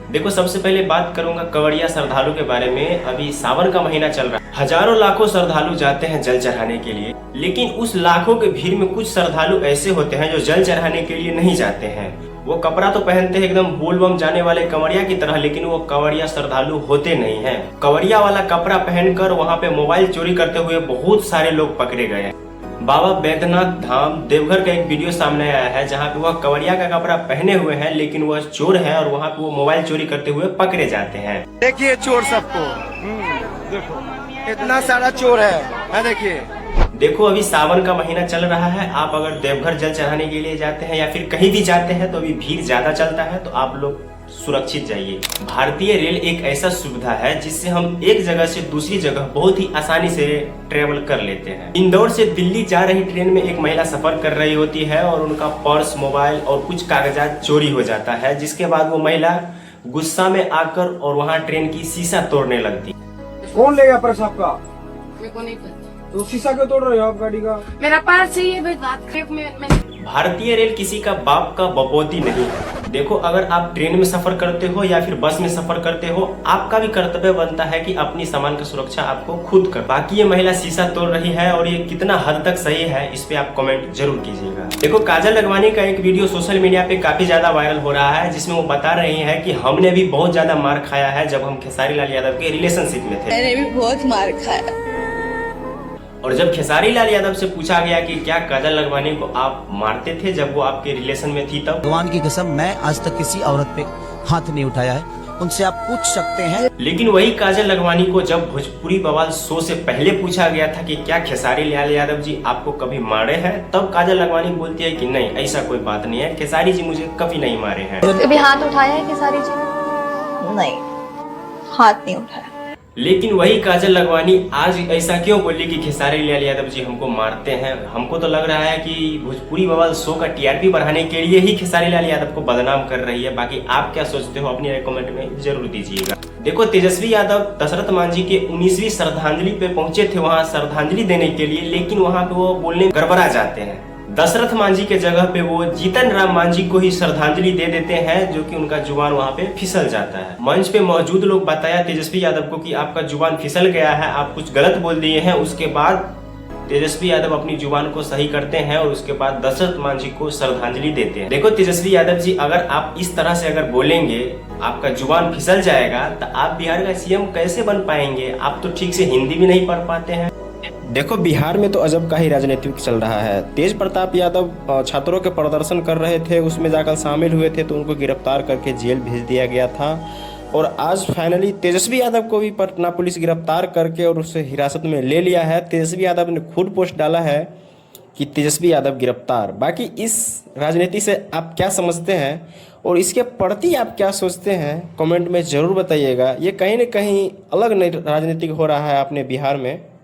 देखो, सबसे पहले बात करूंगा कवड़िया श्रद्धालु के बारे में। अभी सावन का महीना चल रहा है, हजारों लाखों श्रद्धालु जाते हैं जल चढ़ाने के लिए, लेकिन उस लाखों के भीड़ में कुछ श्रद्धालु ऐसे होते हैं जो जल चढ़ाने के लिए नहीं जाते हैं। वो कपड़ा तो पहनते हैं एकदम बोलबम जाने वाले कंवरिया की तरह, लेकिन वो कंवरिया श्रद्धालु होते नहीं हैं। कंवरिया वाला कपड़ा पहनकर वहाँ पे मोबाइल चोरी करते हुए बहुत सारे लोग पकड़े गए। बाबा बैद्यनाथ धाम देवघर का एक वीडियो सामने आया है जहाँ पे वह कंवरिया का कपड़ा पहने हुए हैं, लेकिन वह चोर है और वहाँ पे वो मोबाइल चोरी करते हुए पकड़े जाते हैं। देखिए चोर सबको, देखो इतना सारा चोर है, देखिए। देखो, अभी सावन का महीना चल रहा है। आप अगर देवघर जल चढ़ाने के लिए जाते हैं या फिर कहीं भी जाते हैं तो अभी भीड़ ज्यादा चलता है, तो आप लोग सुरक्षित जाइए। भारतीय रेल एक ऐसा सुविधा है जिससे हम एक जगह से दूसरी जगह बहुत ही आसानी से ट्रेवल कर लेते हैं। इंदौर से दिल्ली जा रही ट्रेन में एक महिला सफर कर रही होती है और उनका पर्स, मोबाइल और कुछ कागजात चोरी हो जाता है, जिसके बाद वो महिला गुस्सा में आकर और वहाँ ट्रेन की शीशा तोड़ने लगती। कौन ले गया पर्स आपका? मेरे को नहीं पता। तो शीशा क्यों तोड़ रहे हो आप गाड़ी का? मेरा पर्स चाहिए, बस बात में। भारतीय रेल किसी का बाप का बपोती नहीं। देखो, अगर आप ट्रेन में सफर करते हो या फिर बस में सफर करते हो, आपका भी कर्तव्य बनता है कि अपनी सामान की सुरक्षा आपको खुद कर। बाकी ये महिला शीशा तोड़ रही है और ये कितना हद तक सही है, इस पे आप कमेंट जरूर कीजिएगा। देखो, काजल लखमानी का एक वीडियो सोशल मीडिया पे काफी ज्यादा वायरल हो रहा है, जिसमें वो बता रही है कि हमने भी बहुत ज्यादा मार खाया है जब हम खेसारी लाल यादव के रिलेशनशिप में थे। मैंने भी बहुत मार खाया। और जब खेसारी लाल यादव से पूछा गया कि क्या काजल लखमानी को आप मारते थे जब वो आपके रिलेशन में थी, तब भगवान की कसम मैं आज तक किसी औरत पे हाथ नहीं उठाया है, उनसे आप पूछ सकते हैं। लेकिन वही काजल लखमानी को जब भोजपुरी बवाल शो से पहले पूछा गया था कि क्या खेसारी लाल यादव जी आपको कभी मारे हैं, तब काजल लखमानी बोलती है कि नहीं, ऐसा कोई बात नहीं है, खेसारी जी मुझे कभी नहीं मारे हैं। कभी हाथ उठाया है खेसारी जी ने? नहीं, हाथ नहीं उठाया। लेकिन वही काजल लखमानी आज ऐसा क्यों बोली कि खेसारी लाल यादव जी हमको मारते हैं? हमको तो लग रहा है कि भोजपुरी बवाल शो का टीआरपी बढ़ाने के लिए ही खेसारी लाल यादव को बदनाम कर रही है। बाकी आप क्या सोचते हो, अपनी कमेंट में जरूर दीजिएगा। देखो, तेजस्वी यादव दशरथ मांझी के 19वीं श्रद्धांजलि पे पहुंचे थे वहां श्रद्धांजलि देने के लिए, लेकिन वहां पे वो बोलने गड़बड़ा जाते हैं। दशरथ मांझी के जगह पे वो जीतन राम मांझी को ही श्रद्धांजलि दे देते हैं, जो कि उनका जुबान वहाँ पे फिसल जाता है। मंच पे मौजूद लोग बताया तेजस्वी यादव को कि आपका जुबान फिसल गया है, आप कुछ गलत बोल दिए हैं। उसके बाद तेजस्वी यादव अपनी जुबान को सही करते हैं और उसके बाद दशरथ मांझी को श्रद्धांजलि देते हैं। देखो तेजस्वी यादव जी, अगर आप इस तरह से अगर बोलेंगे, आपका जुबान फिसल जाएगा, तो आप बिहार का सीएम कैसे बन पाएंगे? आप तो ठीक से हिंदी भी नहीं पढ़ पाते हैं। देखो, बिहार में तो अजब का ही राजनीतिक चल रहा है। तेज प्रताप यादव छात्रों के प्रदर्शन कर रहे थे, उसमें जाकर शामिल हुए थे, तो उनको गिरफ्तार करके जेल भेज दिया गया था। और आज फाइनली तेजस्वी यादव को भी पटना पुलिस गिरफ्तार करके और उसे हिरासत में ले लिया है। तेजस्वी यादव ने खुद पोस्ट डाला है कि तेजस्वी यादव गिरफ्तार। बाकी इस राजनीति से आप क्या समझते हैं और इसके प्रति आप क्या सोचते हैं, कमेंट में ज़रूर बताइएगा। ये कहीं न कहीं अलग राजनीतिक हो रहा है अपने बिहार में।